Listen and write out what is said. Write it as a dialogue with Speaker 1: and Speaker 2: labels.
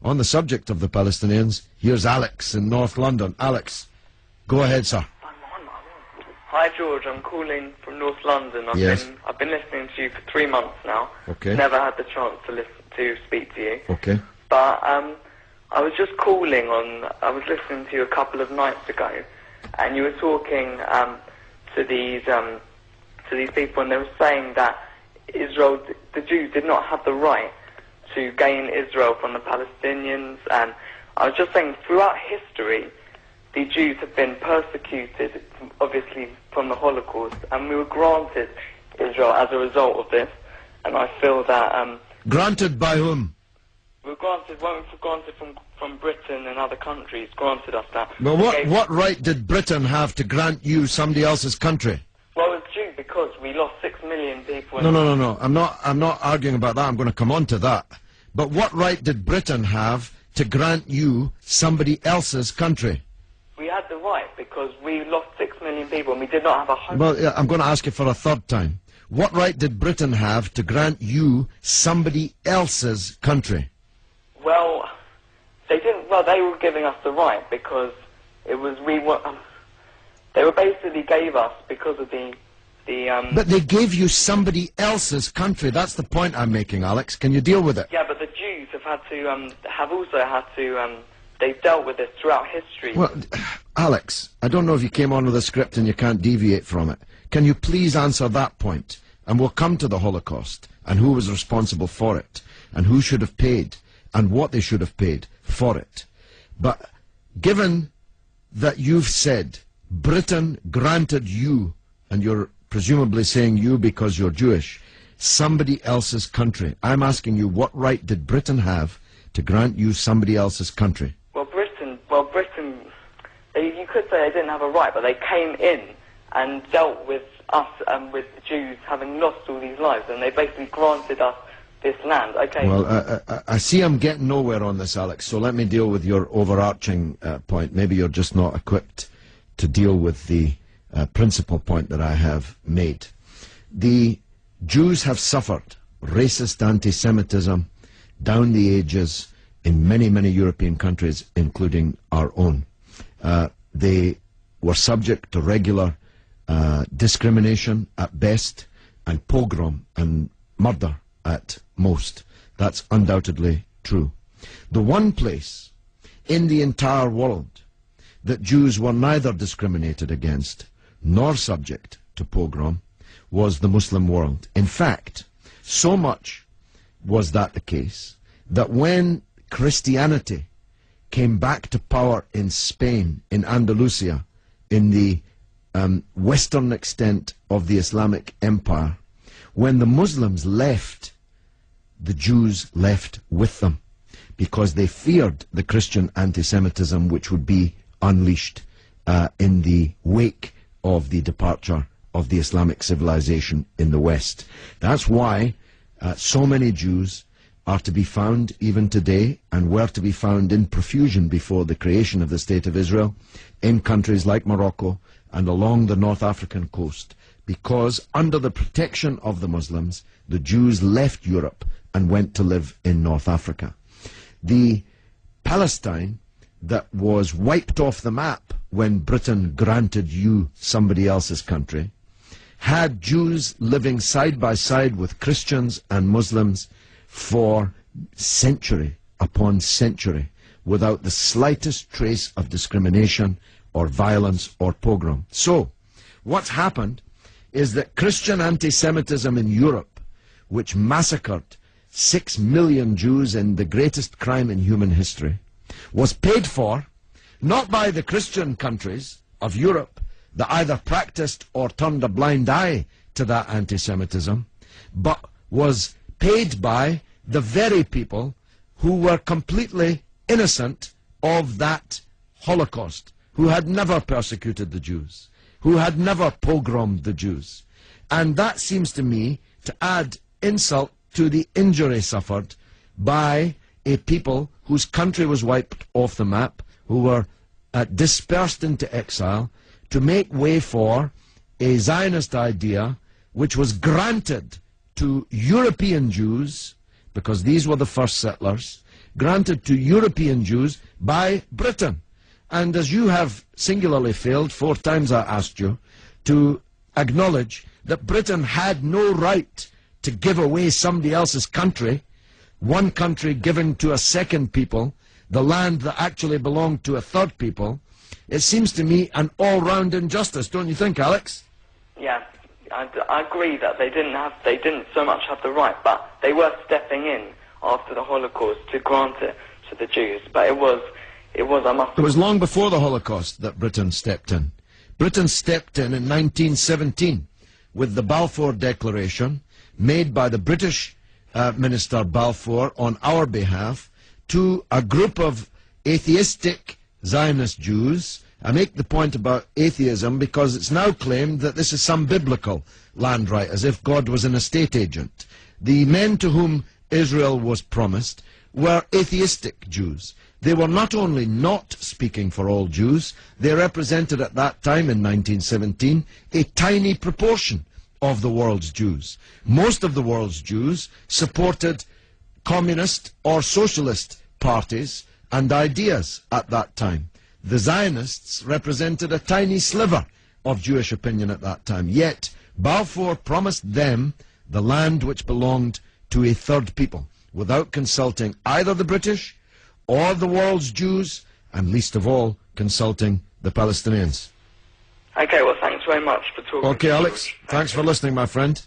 Speaker 1: On the subject of the Palestinians, here's Alex in North London. Alex, go ahead, sir.
Speaker 2: Hi George, I'm calling from North London. I've been listening to you for 3 months now.
Speaker 1: Okay.
Speaker 2: Never had the chance to speak to you.
Speaker 1: Okay.
Speaker 2: But I was just calling on. I was listening to you a couple of nights ago, and you were talking to these people, and they were saying that Israel, the Jews, did not have the right to gain Israel from the Palestinians. And I was just saying, throughout history, the Jews have been persecuted, obviously, from the Holocaust, and we were granted Israel as a result of this. And I feel that...
Speaker 1: granted by whom?
Speaker 2: We were granted from Britain and other countries, granted us that.
Speaker 1: Well, what right did Britain have to grant you somebody else's country?
Speaker 2: Well, it's due because we lost 6 million people.
Speaker 1: No. I'm not arguing about that. I'm going to come on to that. But what right did Britain have to grant you somebody else's country?
Speaker 2: We had the right because we lost 6 million people and we did not have a home.
Speaker 1: Well, yeah, I'm going to ask you for a third time. What right did Britain have to grant you somebody else's country?
Speaker 2: Well, they didn't. Well, they were giving us the right because it was they were basically gave us because of the.
Speaker 1: But they gave you somebody else's country. That's the point I'm making, Alex. Can you deal with it?
Speaker 2: Yeah, but the Jews have had to have also had to. They've dealt with this throughout history.
Speaker 1: Well, Alex, I don't know if you came on with a script and you can't deviate from it. Can you please answer that point? And we'll come to the Holocaust and who was responsible for it and who should have paid and what they should have paid for it. But given that you've said Britain granted you, and you're presumably saying you because you're Jewish, somebody else's country, I'm asking you, what right did Britain have to grant you somebody else's country?
Speaker 2: Britain, you could say they didn't have a right, but they came in and dealt with us and with the Jews having lost all these lives, and they basically granted us this land. Okay.
Speaker 1: Well, I see I'm getting nowhere on this, Alex, so let me deal with your overarching point. Maybe you're just not equipped to deal with the principal point that I have made. The Jews have suffered racist anti-Semitism down the ages in many, many European countries, including our own. They were subject to regular discrimination at best, and pogrom and murder at most. That's undoubtedly true. The one place in the entire world that Jews were neither discriminated against nor subject to pogrom was the Muslim world. In fact, so much was that the case that when Christianity came back to power in Spain, in Andalusia, in the western extent of the Islamic Empire, when the Muslims left, the Jews left with them because they feared the Christian anti-Semitism which would be unleashed in the wake of the departure of the Islamic civilization in the West. That's why so many Jews are to be found even today, and were to be found in profusion before the creation of the State of Israel, in countries like Morocco and along the North African coast, because under the protection of the Muslims, the Jews left Europe and went to live in North Africa. The Palestine that was wiped off the map when Britain granted you somebody else's country had Jews living side by side with Christians and Muslims for century upon century without the slightest trace of discrimination or violence or pogrom. So, what's happened is that Christian anti-Semitism in Europe, which massacred 6 million Jews in the greatest crime in human history, was paid for not by the Christian countries of Europe that either practiced or turned a blind eye to that anti-Semitism, but was paid by the very people who were completely innocent of that Holocaust, who had never persecuted the Jews, who had never pogromed the Jews. And that seems to me to add insult to the injury suffered by a people whose country was wiped off the map, who were dispersed into exile, to make way for a Zionist idea which was granted to European Jews, because these were the first settlers, granted to European Jews by Britain. And as you have singularly failed, 4 times I asked you, to acknowledge that Britain had no right to give away somebody else's country, one country giving to a second people, the land that actually belonged to a third people, it seems to me an all-round injustice, don't you think, Alex?
Speaker 2: Yeah, I agree that they didn't so much have the right, but they were stepping in after the Holocaust to grant it to the Jews. But it was
Speaker 1: long before the Holocaust that Britain stepped in. Britain stepped in 1917 with the Balfour Declaration made by the British Minister Balfour on our behalf to a group of atheistic Zionist Jews. I make the point about atheism because it's now claimed that this is some biblical land right, as if God was an estate agent. The men to whom Israel was promised were atheistic Jews. They were not only not speaking for all Jews, they represented at that time in 1917 a tiny proportion of the world's Jews. Most of the world's Jews supported communist or socialist parties and ideas at that time. The Zionists represented a tiny sliver of Jewish opinion at that time. Yet Balfour promised them the land which belonged to a third people, without consulting either the British or the world's Jews, and least of all, consulting the Palestinians.
Speaker 2: Okay, well, thanks very much for talking.
Speaker 1: Okay, Alex, thanks for listening, my friend.